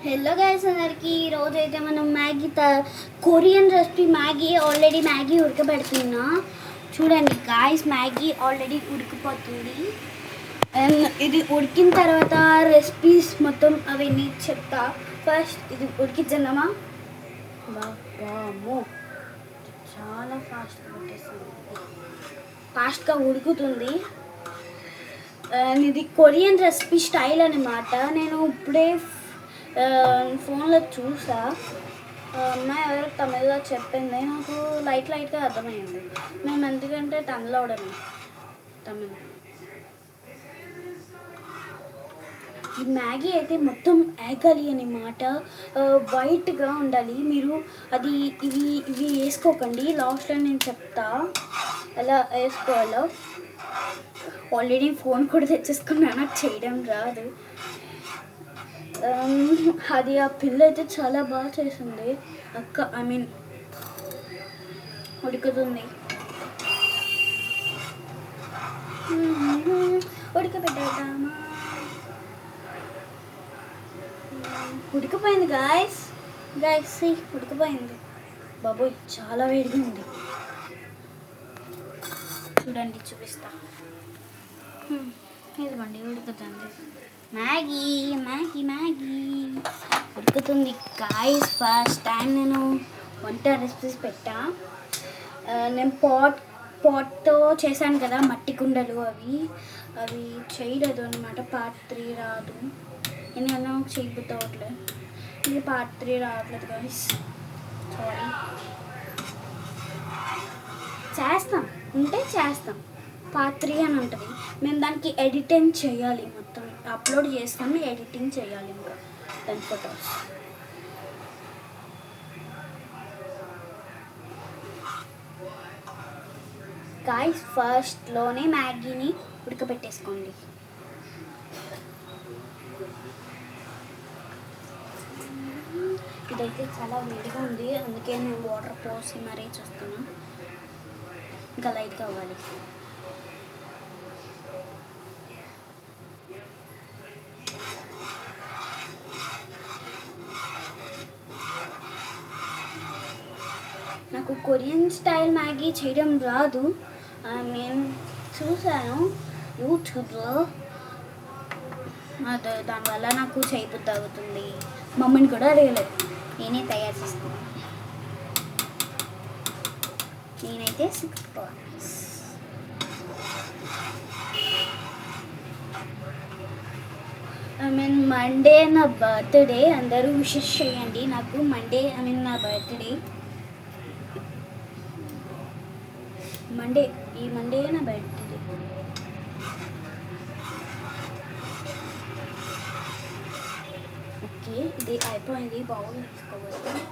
Hello guys అందరికి ఈరోజు అయితే మనం కొరియన్ రెసిపీ ఆల్రెడీ మ్యాగీ ఉడకబెడుతున్నా. చూడండి గాయస్, మ్యాగీ ఆల్రెడీ ఉడికిపోతుంది. అండ్ ఇది ఉడికిన తర్వాత రెసిపీస్ మొత్తం అవన్నీ చెప్తా. ఫస్ట్ ఇది ఉడికించందమా. చాలా ఫాస్ట్గా ఉడుకుతుంది. ఇది కొరియన్ రెసిపీ స్టైల్ అనమాట. నేను ఇప్పుడే ఫోన్లో చూసా, అమ్మాయి ఎవరో తమిళ్లో చెప్పింది, నాకు లైట్గా అర్థమైంది. మేము ఎందుకంటే తమిళోడమే తమిళ. ఈ మ్యాగీ అయితే మొత్తం ఏగాలి అనమాట, వైట్గా ఉండాలి. మీరు ఇవి వేసుకోకండి, లాస్ట్లో నేను చెప్తా ఎలా వేసుకోవాలో. ఆల్రెడీ ఫోన్ కూడా తెచ్చేసుకున్నా, నాకు చేయడం రాదు. అది ఆ పిల్ల అయితే చాలా బాగా చేసింది అక్క. ఉడుకుతుంది. ఉడకబెట్టేద్దామా. ఉడికిపోయింది గాయస్. ఉడికిపోయింది. బాబోయ్ చాలా వేడిగా ఉంది. చూడండి, చూపిస్తా. ఇదిగోండి ఉడుకుతుంది. మ్యాగీ ఉడుకుతుంది గాయస్. ఫస్ట్ టైం నేను వంట రెసిపీస్ పెట్టా. నేను పాట్తో చేశాను కదా, మట్టి కుండలు, అవి చేయలేదు అనమాట. పార్ట్ 3 రాదు. నేను చేయబోతవట్లేదు. ఇది పార్ట్ 3 రావట్లేదు గాయస్, సారీ. చేస్తాం పార్ట్ 3 అని ఉంటుంది. మేము దానికి ఎడిటింగ్ చేయాలి, మొత్తం అప్లోడ్ చేస్తాము, ఎడిటింగ్ చేయాలి ఇంకా దాని ఫొటోస్. గాయ్స్, ఫస్ట్లోనే మ్యాగీని ఉడకబెట్టేసుకోండి. ఇదైతే చాలా వేడిగా ఉంది, అందుకే నేను వాటర్ పోసి మరీ చూస్తున్నాను. ఇంకా లైట్గా అవ్వాలి. నాకు కొరియన్ స్టైల్ మ్యాగీ చేయడం రాదు. నేను చూశాను యూట్యూబ్లో, దానివల్ల నాకు చేయబుద్ధి అవుతుంది. మమ్మీని కూడా అడగలేదు, నేనే తయారు చేసుకున్నాను. నేనైతే 6 points. మండే నా బర్త్డే, అందరూ విషెస్ చేయండి నాకు. మండే నా బర్త్డే. ఈ మండే నా బర్త్డే. ఓకే, ఇది అయిపోయింది. బౌల్ తీసుకోవాలి.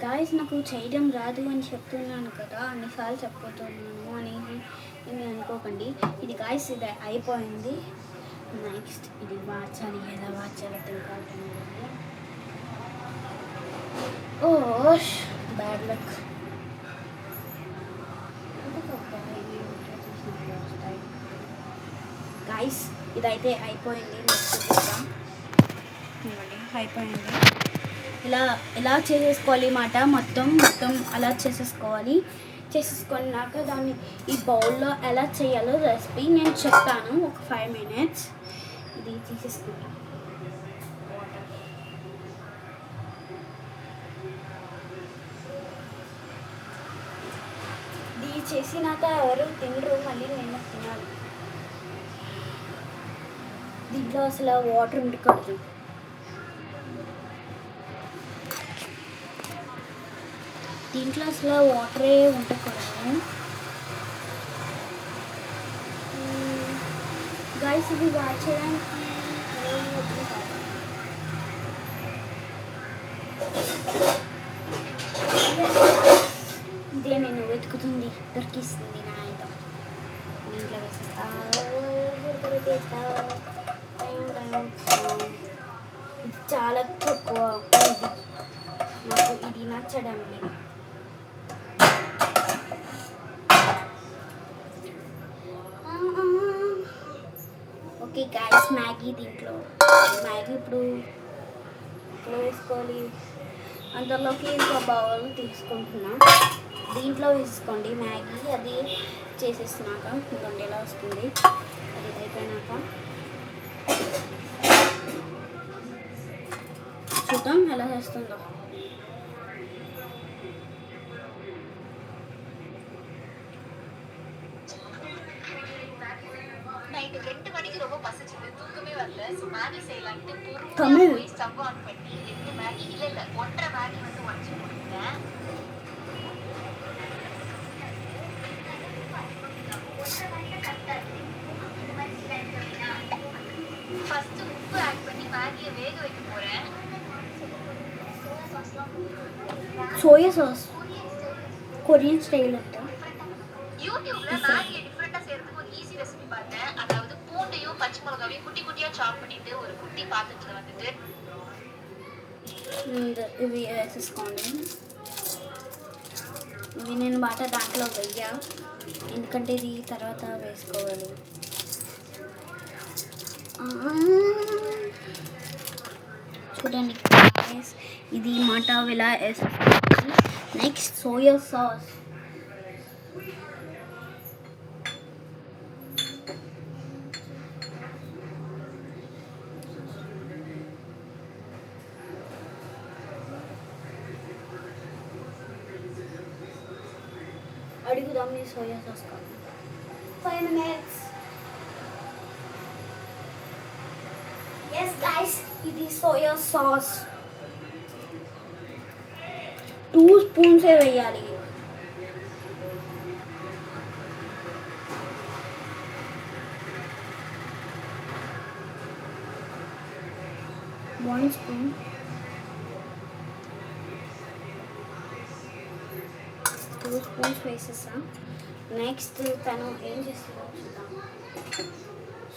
గాయస్, నాకు చేయడం రాదు అని చెప్తున్నాను కదా, అన్నిసార్లు చెప్పబోతున్నాను అనేది ఏమి అనుకోకండి. ఇది గాయస్, ఇది అయిపోయింది. నెక్స్ట్ ఇది వాచాలి, ఎలా వాచాలో తినకాలి. ఓష్, బ్యాడ్ లక్. గాయస్, ఇదైతే అయిపోయింది. అయిపోయింది. ఇలా చేసేసుకోవాలి మాట, మొత్తం అలా చేసేసుకున్నాక దాన్ని ఈ బౌల్లో ఎలా చేయాలో రెసిపీ నేను చెప్తాను. ఒక 5 minutes ఇది తీసేసుకుంటాను. ఇది చేసినాక ఎవరు తినరు, మళ్ళీ నేను తినాలి. దీంట్లో అసలు వాటర్ ఉండకూడదు. దీంట్లో అసలు వాటరే ఉండకూడదు. గాయస్, ఇది వాచ్ చేయడానికి ఇదే నేను వెతుకుతుంది, దొరికిస్తుంది నా ఐటమ్. దీంట్లో వేసేస్తా. చాలా తక్కువ నాకు ఇది నచ్చడం లేదు. ఓకే గాయస్, మ్యాగీ ఇప్పుడు వేసుకోవాలి. అందులోకి ఒక బౌల్ తీసుకుంటున్నా, దీంట్లో వేసుకోండి మ్యాగీ. అది చేసేసినాక ఇంకొండి ఎలా వస్తుంది. అది అయిపోయినాక చూద్దాం ఎలా చేస్తుందో. நைட்டு 2 மணிக்கு ரொம்ப பசிச்சுது, தூக்கமே வரல. ஸோ மேகி செய்யலான்ட்டு பொறுமையா போய் ஸ்டவ் ஆன் பண்ணி 2 மேகி இல்லை 1.5 மேகி வந்து உடச்சி போட்டுட்டேன். ஃபர்ஸ்ட் உப்பு ஆட் பண்ணி மேகியை வேக வைக்க போறேன். சோயா சாஸ் கொரியன் ஸ்டைல் అంట. யூடியூப்ல மேகியை டிஃபரெண்டா செய்யறதுக்கு ஒரு ஈஸி ரெசிபி பார்த்தேன். அதாவது பூண்டையும் பச்சை மிளகாவையும் குட்டி குட்டியா சாப் பண்ணிட்டு ஒரு குட்டி பாத்திரத்துல வந்துட்டு ఇవి వేసేసుకోండి. ఇవి నేను బాగా దాంట్లో వెయ్యా, ఎందుకంటే ఇది తర్వాత వేసుకోవాలి. చూడండి ఇది మాట ఇలా వేసేసుకోవాలి. Next soya sauce. అడుగుదాం నీ సోయా సాస్ కావాలి. 5 minutes. Yes guys, ఇది సోయా సాస్ 2 స్పూన్స్ వేయాలి. One spoon. 2 స్పూన్స్ వేసేసా. నెక్స్ట్ తను ఏం చేస్తుందో చూద్దాం.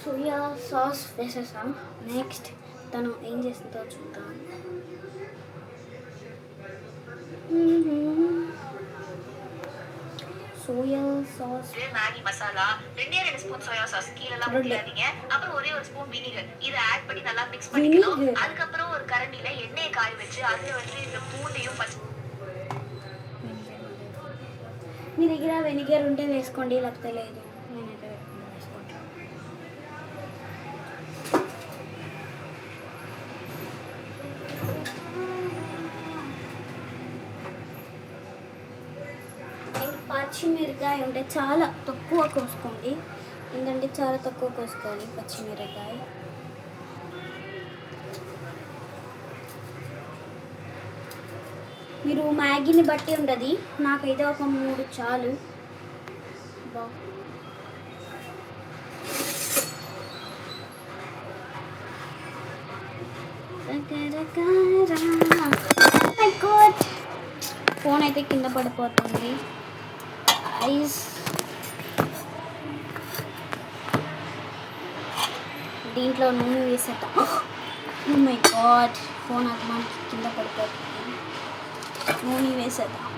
Soya sauce వేసేసా. నెక్స్ట్ తను ఏం చేస్తుందో చూద్దాం. Soya sauce, Maggi masala, 2 spoon soya sauce கீழலாம் ஊத்தியாதீங்க. அப்புறம் ஒரே ஒரு ஸ்பூன் வினிகர். இத ஆட் பண்ணி நல்லா mix பண்ணிக்கணும். அதுக்கு அப்புறம் ஒரு கரண்டில எண்ணெயை காய வச்சு அதுல வந்து இந்த பூண்டையும் మీ దగ్గర వెనిగర్ ఉంటే వేసుకోండి, లేకపోతే లేదు. నేనైతే వేసుకుంటాను. పచ్చిమిరకాయ ఉంటే చాలా తక్కువ కోసుకోండి, ఎందుకంటే చాలా తక్కువ కోసుకోవాలి పచ్చిమిరకాయ. మీరు మ్యాగీని బట్టి ఉంటుంది, నాకైతే ఒక 3 చాలు. ఫోన్ అయితే కింద పడిపోతుంది. ఐస్ దీంట్లో నూనె వేసేట. ఓ మై గాడ్, ఫోన్ అది మనకి కింద పడిపోతుంది. నూనె వేసేద్దాం.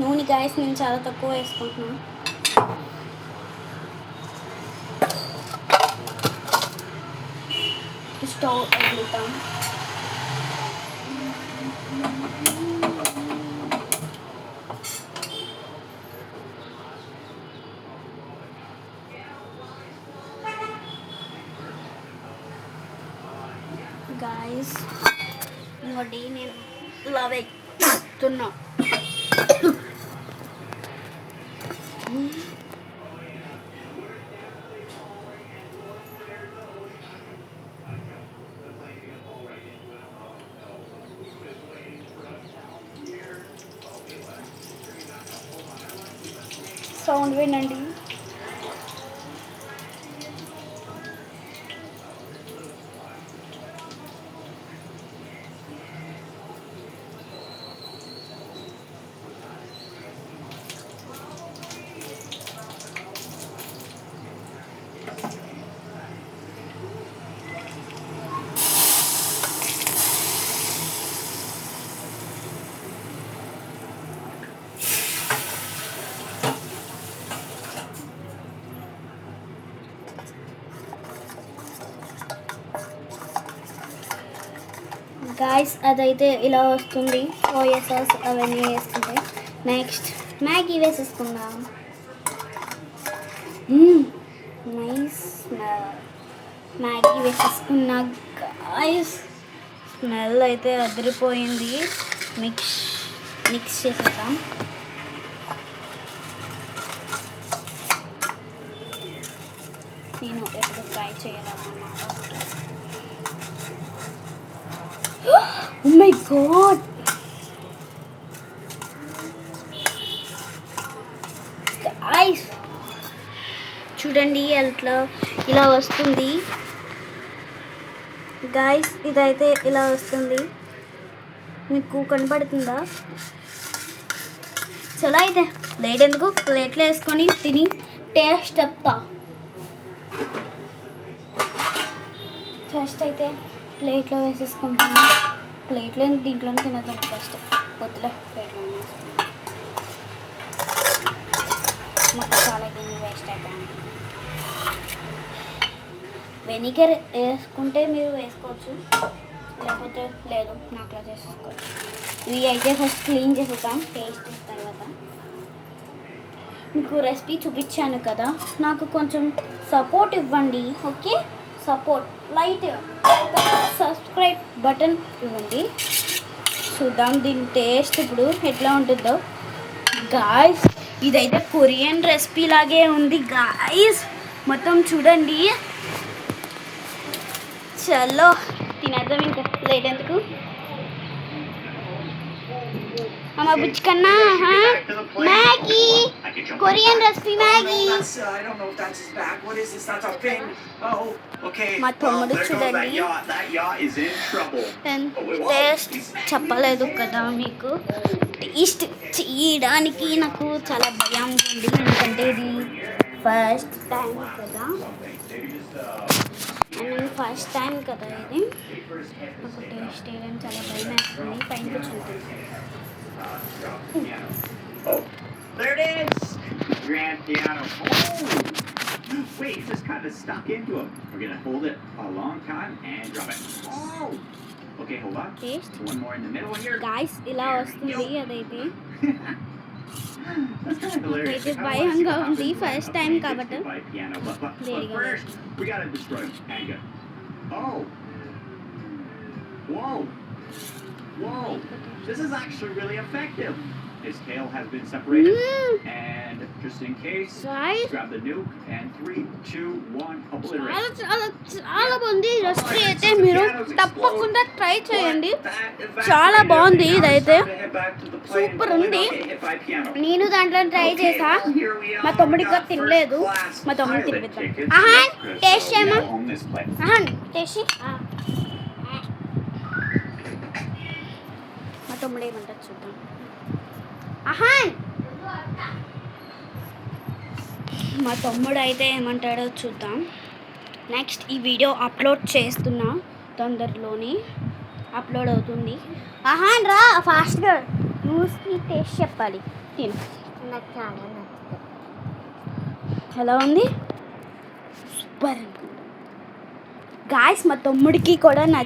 నూనె గాయస్ నేను చాలా తక్కువ వేసుకుంటున్నాను. స్టవ్ వదులుతాం. గాయస్ ఇంకోటి నేను ఇలా వేస్తున్నా. సౌండ్ వినండి. గాయస్ అదైతే ఇలా వస్తుంది. సోయా సాస్ అవన్నీ వేసుకుంటే నెక్స్ట్ మ్యాగీ వేసేసుకుందాం. నైస్ మ్యాగీ వేసేసుకున్నా గాయస్. స్మెల్ అయితే అదిరిపోయింది. మిక్స్ చేసేద్దాం. నేను ఎప్పుడు ట్రై చేయాలన్నమాట. ఓ మై గాడ్, గాయ్స్ చూడండి అట్లా ఇలా వస్తుంది. గాయ్స్ ఇదైతే ఇలా వస్తుంది. మీకు కనపడుతుందా? చలో అయితే లేట్ ఎందుకు, ప్లేట్లో వేసుకొని తిని టేస్ట్ చెప్తా. ఫస్ట్ అయితే ప్లేట్లో వేసేసుకుంటాను. ప్లేట్లో దీంట్లోనే తినేద్దాం. ఫస్ట్ వద్దులే, ప్లేట్లో వేసుకుంటాం. మాకు చాలా గిన్నె వేస్ట్ అయిపోయింది. వెనిగర్ వేసుకుంటే మీరు వేసుకోవచ్చు, లేకపోతే లేదు, నాకులా చేసుకోవచ్చు. ఇవి అయితే ఫస్ట్ క్లీన్ చేసేద్దాం టేస్ట్ తర్వాత. మీకు రెసిపీ చూపించాను కదా, నాకు కొంచెం సపోర్ట్ ఇవ్వండి. Okay, support light subscribe button ఇవ్వండి. చూద్దాం దీని టేస్ట్ ఇప్పుడు ఎట్లా ఉంటుందో. గాయ్స్ ఇదైతే కొరియన్ రెసిపీ లాగే ఉంది గాయ్స్. మొత్తం చూడండి. చలో తినేద్దాం, ఇంకా లేట్ ఎందుకు. అమ్మ బుజ్జికన్నా మ్యాగీ, కొరియన్ రెసిపీ మ్యాగీ. మా తమ్ముడు చూడండి. టేస్ట్ చెప్పలేదు కదా మీకు. టేస్ట్ చేయడానికి నాకు చాలా భయం ఉంది, ఎందుకంటే ఇది ఫస్ట్ టైం కదా. ఫస్ట్ టైం కదా ఇది. నాకు టేస్ట్ చేయడం చాలా భయం వేస్తుంది. పైన కూర్చుంటుంది. Oh, there it is! Grand piano. Oh! Wait, it just kind of stuck into him. We're going to hold it a long time and drop it. Oh! Okay, hold on. Taste. One more in the middle here. Guys, ఇలా వస్తుంది అదైతే. That's kind of hilarious. అయితే భయంగా ఉంది, first time కాబట్టి. But first, we got to destroy him. And go. Oh! Whoa! Whoa! This is actually really effective. His tail has been separated. And just in case, Guys, grab the nuke and 3, 2, 1, obliterate. చాలా బాగుంది recipe అయితే. మీరు తప్పకుండా try చేయండి. చాలా బాగుంది ఇదైతే, super ఉంది. నేను దాంట్లో ట్రై చేసా. మా తమ్ముడు ఇంకా తినలేదు. మా తమ్ముడు తినిపిద్దాం. ఆహాన్ టేస్ట్ చేయమా? ఆహాన్ టేస్ట్. మా తమ్ముడు ఏమంటారు చూద్దాం. ఆహాన్ మా తమ్ముడు అయితే ఏమంటాడో చూద్దాం. నెక్స్ట్ ఈ వీడియో అప్లోడ్ చేస్తున్నా, తొందరలోనే అప్లోడ్ అవుతుంది. ఆహాన్ రా ఫాస్ట్గా, న్యూస్కి టేస్ట్ చెప్పాలి. తిను. నాకు చాలా నచ్చింది. ఎలా ఉంది? సూపర్. గాయ్స్ మా తమ్ముడికి కూడా